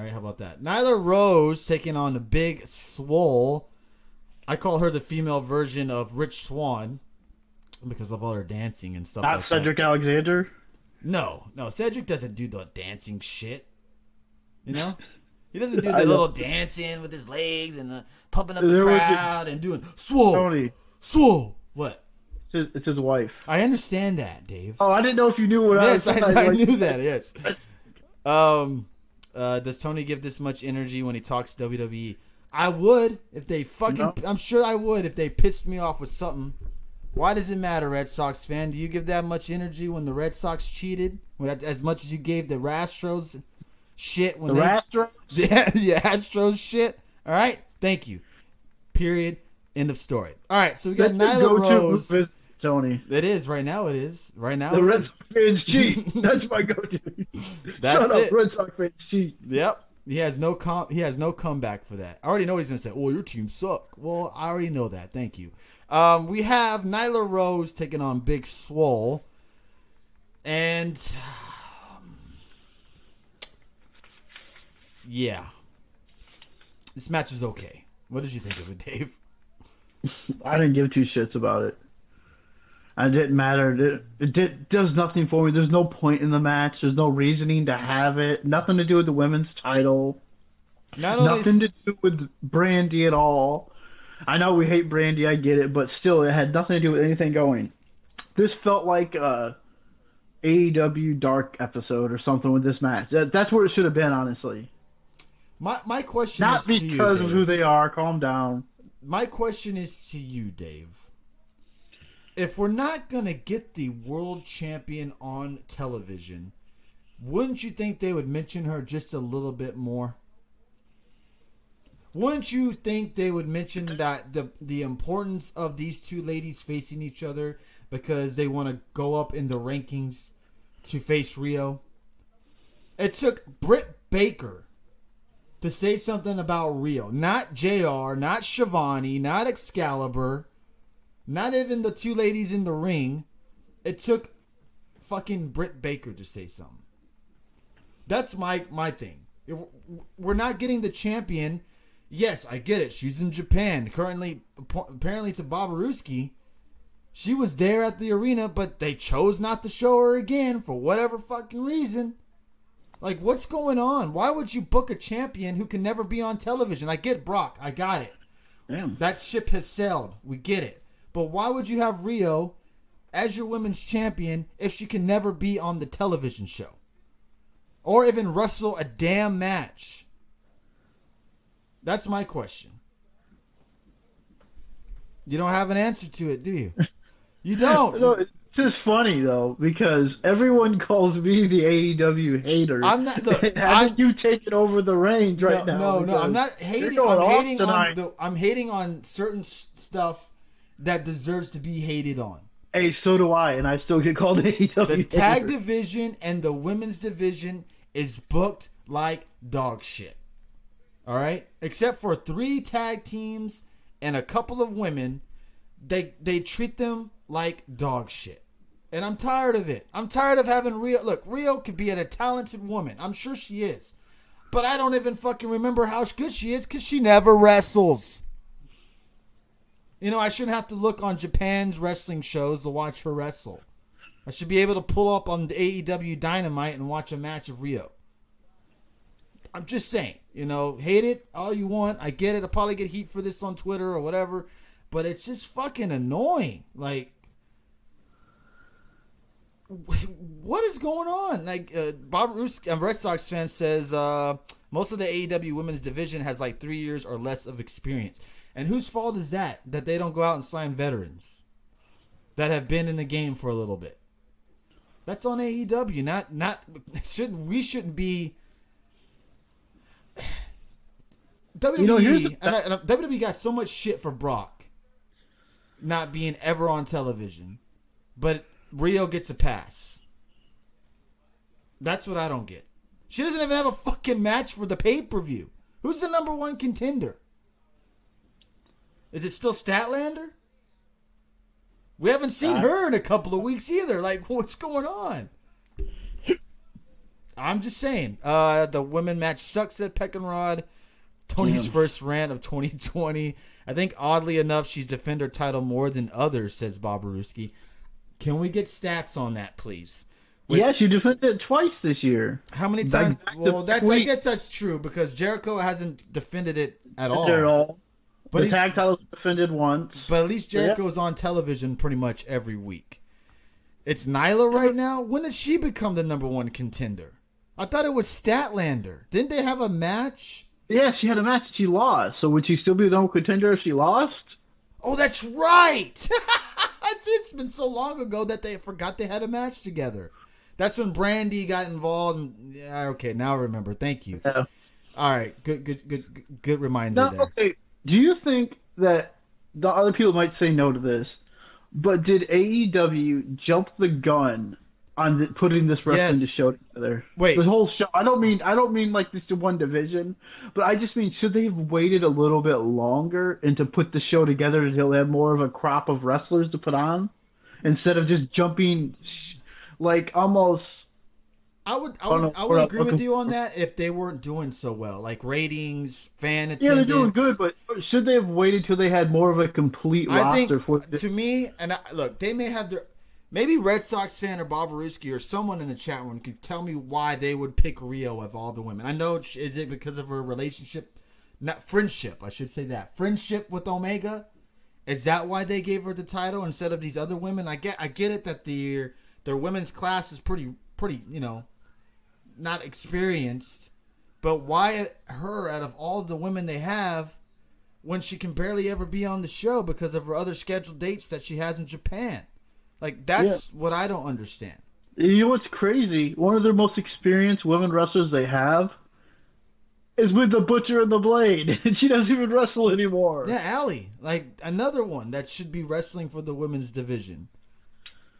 All right, how about that? Nyla Rose taking on the big swole. I call her the female version of Rich Swann because of all her dancing and stuff Not like Cedric that. Alexander. No, Cedric doesn't do the dancing shit. You know? He doesn't do the I know. little dancing with his legs and the pumping up the There was crowd and doing swole, Tony. swole. What? It's his wife. I understand that, Dave. Oh, I didn't know if you knew what Yes, I was I like, knew that. Yes. Does Tony give this much energy when he talks WWE? I would if they fucking. No. I'm sure I would if they pissed me off with something. Why does it matter, Red Sox fan? Do you give that much energy when the Red Sox cheated? As much as you gave the Astros shit when The they Astros? the Astros shit. All right, thank you. Period. End of story. All right, so we got That's the Nyla go-to Rose. movement, Tony. It is right now. It is right now. The it Red is. Sox fans cheat. That's my go-to. That's Shut it. up, Red Sox fans cheat. Yep. He has no comeback for that. I already know what he's gonna say. Oh, your team suck. Well, I already know that. Thank you. We have Nyla Rose taking on Big Swole, and yeah, this match is okay. What did you think of it, Dave? I didn't give two shits about it. It didn't matter. It does nothing for me. There's no point in the match. There's no reasoning to have it. Nothing to do with the women's title. Nothing to do with Brandy at all. I know we hate Brandy. I get it, but still, it had nothing to do with anything going. This felt like a AEW Dark episode or something with this match. That's where it should have been, honestly. My question Not is to you, because of Dave. who they are. Calm down. My question is to you, Dave. If we're not going to get the world champion on television, wouldn't you think they would mention her just a little bit more? Wouldn't you think they would mention that the importance of these two ladies facing each other because they want to go up in the rankings to face Rio? It took Britt Baker to say something about Rio. Not JR, not Shivani, not Excalibur, not even the two ladies in the ring. It took fucking Britt Baker to say something. That's my thing. If we're not getting the champion. Yes, I get it. She's in Japan. Currently, apparently to Babaruski, she was there at the arena, but they chose not to show her again for whatever fucking reason. Like, what's going on? Why would you book a champion who can never be on television? I get Brock. I got it. Damn. That ship has sailed. We get it. But why would you have Rio as your women's champion if she can never be on the television show? Or even wrestle a damn match? That's my question. You don't have an answer to it, do you? You don't. No, it's just funny though because everyone calls me the AEW hater. I'm not. Look, haven't you taken over the reins right now? No. I'm not hating. I'm hating on certain stuff that deserves to be hated on. Hey, so do I, and I still get called AEW. The tag division and the women's division is booked like dog shit. All right, except for 3 tag teams and a couple of women, they treat them like dog shit. And I'm tired of it. I'm tired of having Rio. Look, Rio could be a talented woman. I'm sure she is. But I don't even fucking remember how good she is because she never wrestles. You know, I shouldn't have to look on Japan's wrestling shows to watch her wrestle. I should be able to pull up on the AEW Dynamite and watch a match of Rio. I'm just saying, you know, hate it all you want. I get it. I'll probably get heat for this on Twitter or whatever. But it's just fucking annoying. Like, what is going on? Like, Bob Roos, a Red Sox fan, says most of the AEW women's division has like 3 years or less of experience. And whose fault is that? That they don't go out and sign veterans that have been in the game for a little bit. That's on AEW. We shouldn't be. WWE, WWE got so much shit for Brock not being ever on television, but Rio gets a pass. That's what I don't get. She doesn't even have a fucking match for the pay-per-view. Who's the number 1 contender? Is it still Statlander? We haven't seen her in a couple of weeks either. Like, what's going on? I'm just saying. The women match sucks at Peck and Rod. Tony's first rant of 2020. I think oddly enough, she's defended her title more than others, says Bob Baruski. Can we get stats on that, please? Yeah, she defended it twice this year. How many times? Well, I guess that's true because Jericho hasn't defended it at all. But the tag title was defended once. But at least Jericho's on television pretty much every week. It's Nyla right now. When did she become the number one contender? I thought it was Statlander. Didn't they have a match? Yeah, she had a match and she lost. So would she still be the number one contender if she lost? Oh, that's right. It's been so long ago that they forgot they had a match together. That's when Brandy got involved. Yeah, okay, now I remember. Thank you. Yeah. All right, good reminder there. Okay. Do you think that the other people might say no to this, but did AEW jump the gun on putting this wrestling show together? Wait, the whole show. I don't mean like this one division, but I just mean should they have waited a little bit longer and to put the show together until they have more of a crop of wrestlers to put on, instead of just jumping like almost. I would agree with you on that if they weren't doing so well, like ratings, fan attendance. Yeah, they're doing good, but should they have waited till they had more of a complete roster? To me, look, they may have maybe Red Sox fan or Bob Baruski or someone in the chat room could tell me why they would pick Rio of all the women. I know, is it because of her relationship, not friendship? I should say that friendship with Omega. Is that why they gave her the title instead of these other women? I get it that their women's class is pretty, not experienced, but why her out of all the women they have when she can barely ever be on the show because of her other scheduled dates that she has in Japan? Like, that's what I don't understand. You know what's crazy? One of their most experienced women wrestlers they have is with the Butcher and the Blade, and she doesn't even wrestle anymore. Yeah, Allie, like another one that should be wrestling for the women's division.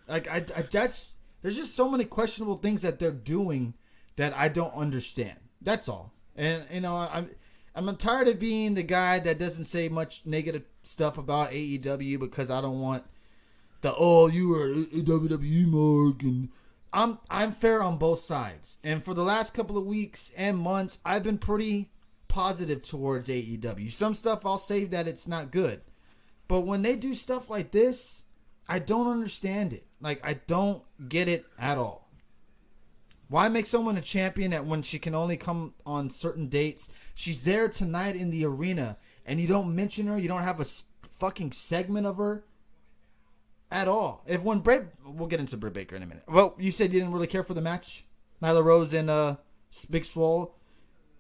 Like, there's just so many questionable things that they're doing that I don't understand. That's all. And I'm tired of being the guy that doesn't say much negative stuff about AEW because I don't want you are a WWE mark, and I'm fair on both sides. And for the last couple of weeks and months, I've been pretty positive towards AEW. Some stuff I'll say that it's not good. But when they do stuff like this, I don't understand it. Like, I don't get it at all. Why make someone a champion that when she can only come on certain dates? She's there tonight in the arena, and you don't mention her. You don't have a fucking segment of her at all. We'll get into Britt Baker in a minute. Well, you said you didn't really care for the match, Nyla Rose and Big Swole.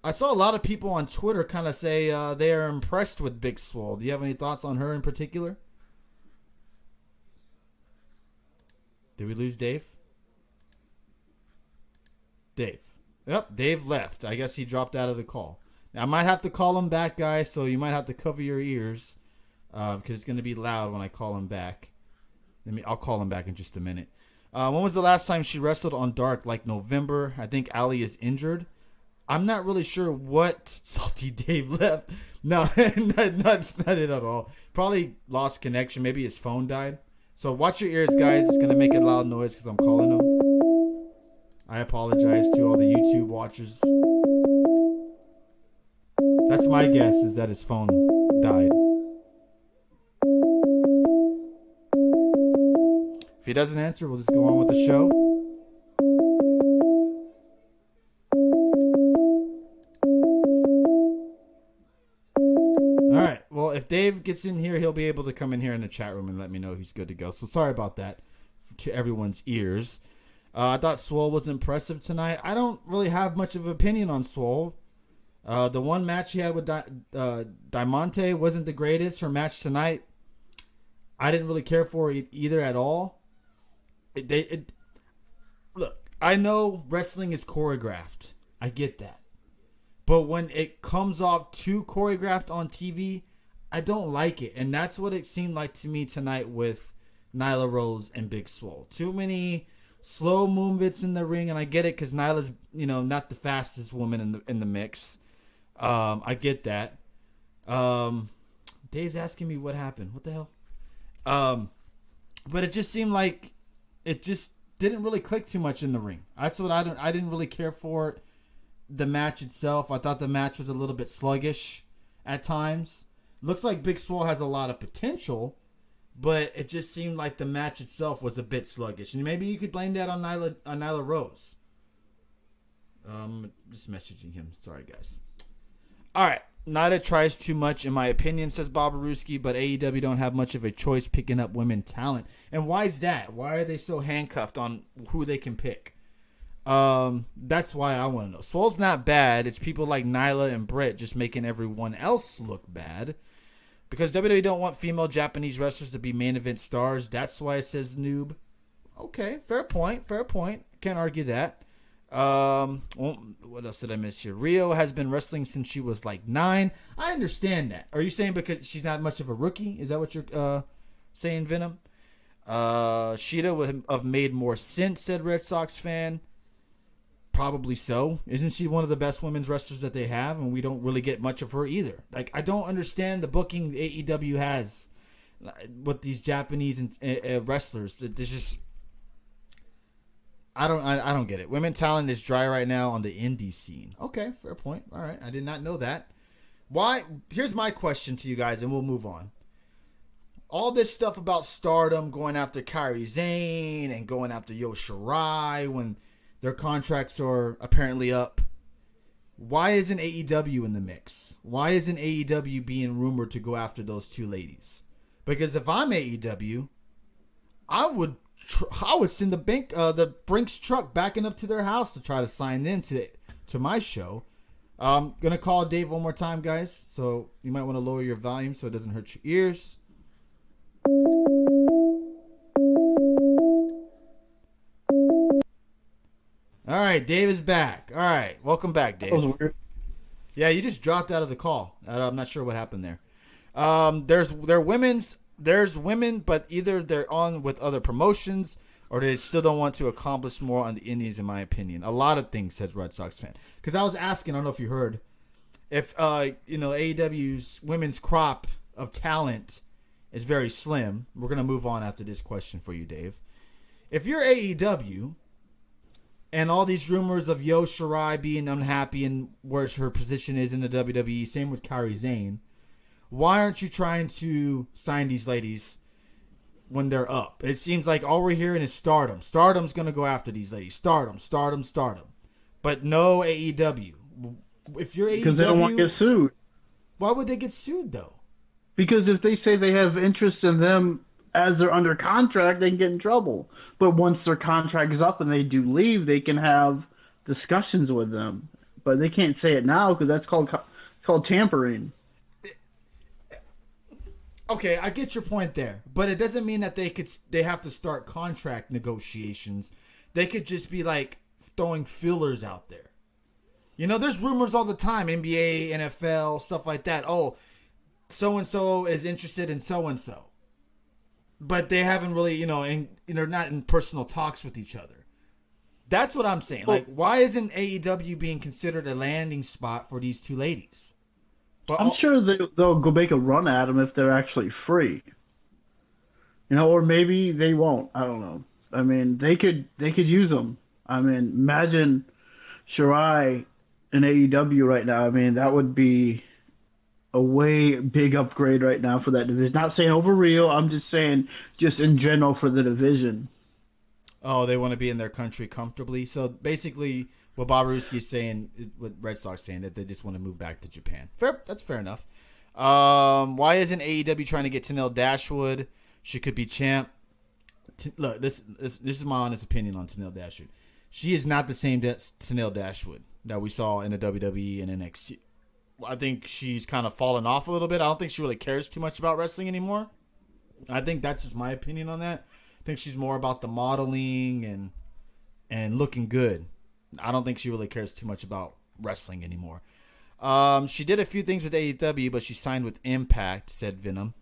I saw a lot of people on Twitter kind of say they are impressed with Big Swole. Do you have any thoughts on her in particular? Did we lose Dave? Yep, Dave left. I guess he dropped out of the call. Now, I might have to call him back, guys, so you might have to cover your ears because it's going to be loud when I call him back. I'll call him back in just a minute. When was the last time she wrestled on Dark? Like November. I think Allie is injured. I'm not really sure what Salty Dave left. No, that's not it at all. Probably lost connection. Maybe his phone died. So watch your ears, guys. It's going to make a loud noise because I'm calling him. I apologize to all the YouTube watchers. That's my guess, is that his phone died. If he doesn't answer, we'll just go on with the show. Alright, well, if Dave gets in here, he'll be able to come in here in the chat room and let me know he's good to go. So sorry about that to everyone's ears. I thought Swole was impressive tonight. I don't really have much of an opinion on Swole. The one match he had with Diamante wasn't the greatest. Her match tonight, I didn't really care for it either at all. Look, I know wrestling is choreographed. I get that. But when it comes off too choreographed on TV, I don't like it. And that's what it seemed like to me tonight with Nyla Rose and Big Swole. Too many slow movements in the ring, and I get it because Nyla's, not the fastest woman in the mix. I get that. Dave's asking me what happened. What the hell? But it just seemed like it just didn't really click too much in the ring. That's what I didn't really care for the match itself. I thought the match was a little bit sluggish at times. Looks like Big Swole has a lot of potential, but it just seemed like the match itself was a bit sluggish. And maybe you could blame that on Nyla Rose. Just messaging him. Sorry, guys. All right. Nyla tries too much, in my opinion, says Bobaruski, but AEW don't have much of a choice picking up women talent. And why is that? Why are they so handcuffed on who they can pick? That's why I want to know. Swole's not bad. It's people like Nyla and Britt just making everyone else look bad. Because WWE don't want female Japanese wrestlers to be main event stars. That's why it says noob. Okay, fair point. Can't argue that. What else did I miss here? Rio has been wrestling since she was like 9. I understand that. Are you saying because she's not much of a rookie? Is that what you're saying, Venom? Shida would have made more sense, said Red Sox fan. Probably so. Isn't she one of the best women's wrestlers that they have? And we don't really get much of her either. Like, I don't understand the booking AEW has with these Japanese wrestlers. There's just, I don't get it. Women talent is dry right now on the indie scene. Okay, fair point. All right, I did not know that. Why? Here's my question to you guys, and we'll move on. All this stuff about Stardom going after Kairi Sane and going after Io Shirai when their contracts are apparently up. Why isn't AEW in the mix? Why isn't AEW being rumored to go after those two ladies? Because if I'm AEW, I would send the Brinks truck backing up to their house to try to sign them to my show. I'm gonna call Dave one more time, guys. So you might want to lower your volume so it doesn't hurt your ears. All right, Dave is back. All right, welcome back, Dave. That was weird. Yeah, you just dropped out of the call. I'm not sure what happened there. There's women, but either they're on with other promotions or they still don't want to accomplish more on the indies, in my opinion. A lot of things, says Red Sox fan. Because I was asking, I don't know if you heard, if AEW's women's crop of talent is very slim. We're gonna move on after this question for you, Dave. If you're AEW and all these rumors of Io Shirai being unhappy in where her position is in the WWE, same with Kairi Sane, why aren't you trying to sign these ladies when they're up? It seems like all we're hearing is Stardom. Stardom's going to go after these ladies. Stardom. But no AEW. If you're AEW... Because they don't want to get sued. Why would they get sued, though? Because if they say they have interest in them as they're under contract, they can get in trouble. But once their contract is up and they do leave, they can have discussions with them. But they can't say it now because that's called tampering. Okay, I get your point there, but it doesn't mean that they have to start contract negotiations. They could just be like throwing fillers out there. You know, there's rumors all the time, NBA, NFL, stuff like that. Oh, so and so is interested in so and so, but they haven't really, and they're not in personal talks with each other. That's what I'm saying. Like, why isn't AEW being considered a landing spot for these two ladies? I'm sure they'll go make a run at them if they're actually free. Or maybe they won't. I don't know. I mean, they could use them. I mean, imagine Shirai in AEW right now. I mean, that would be a way big upgrade right now for that division. Not saying over Rio. I'm just saying just in general for the division. Oh, they want to be in their country comfortably. So basically, what Bobaruski is saying, what Red Sox saying, that they just want to move back to Japan. That's fair enough. Why isn't AEW trying to get Tenille Dashwood? She could be champ. Look, this is my honest opinion on Tenille Dashwood. She is not the same Tenille Dashwood that we saw in the WWE and NXT. I think she's kind of fallen off a little bit. I don't think she really cares too much about wrestling anymore. I think that's just my opinion on that. I think she's more about the modeling and looking good. I don't think she really cares too much about wrestling anymore. She did a few things with AEW, but she signed with Impact, said Venom.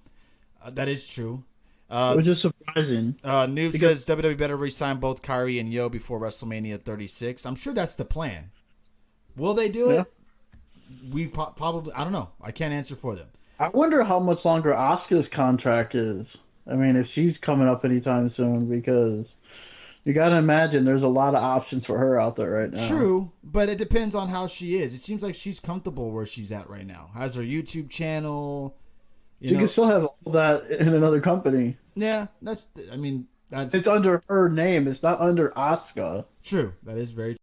That is true. Which is surprising. Noob says WWE better re-sign both Kairi and Yo before WrestleMania 36. I'm sure that's the plan. Will they do it? We probably, I don't know. I can't answer for them. I wonder how much longer Asuka's contract is. I mean, if she's coming up anytime soon, because, You gotta imagine there's a lot of options for her out there right now. True, but it depends on how she is. It seems like she's comfortable where she's at right now. Has her YouTube channel. You can still have all that in another company. Yeah, that's. I mean, that's It's under her name. It's not under Asuka. true. That is very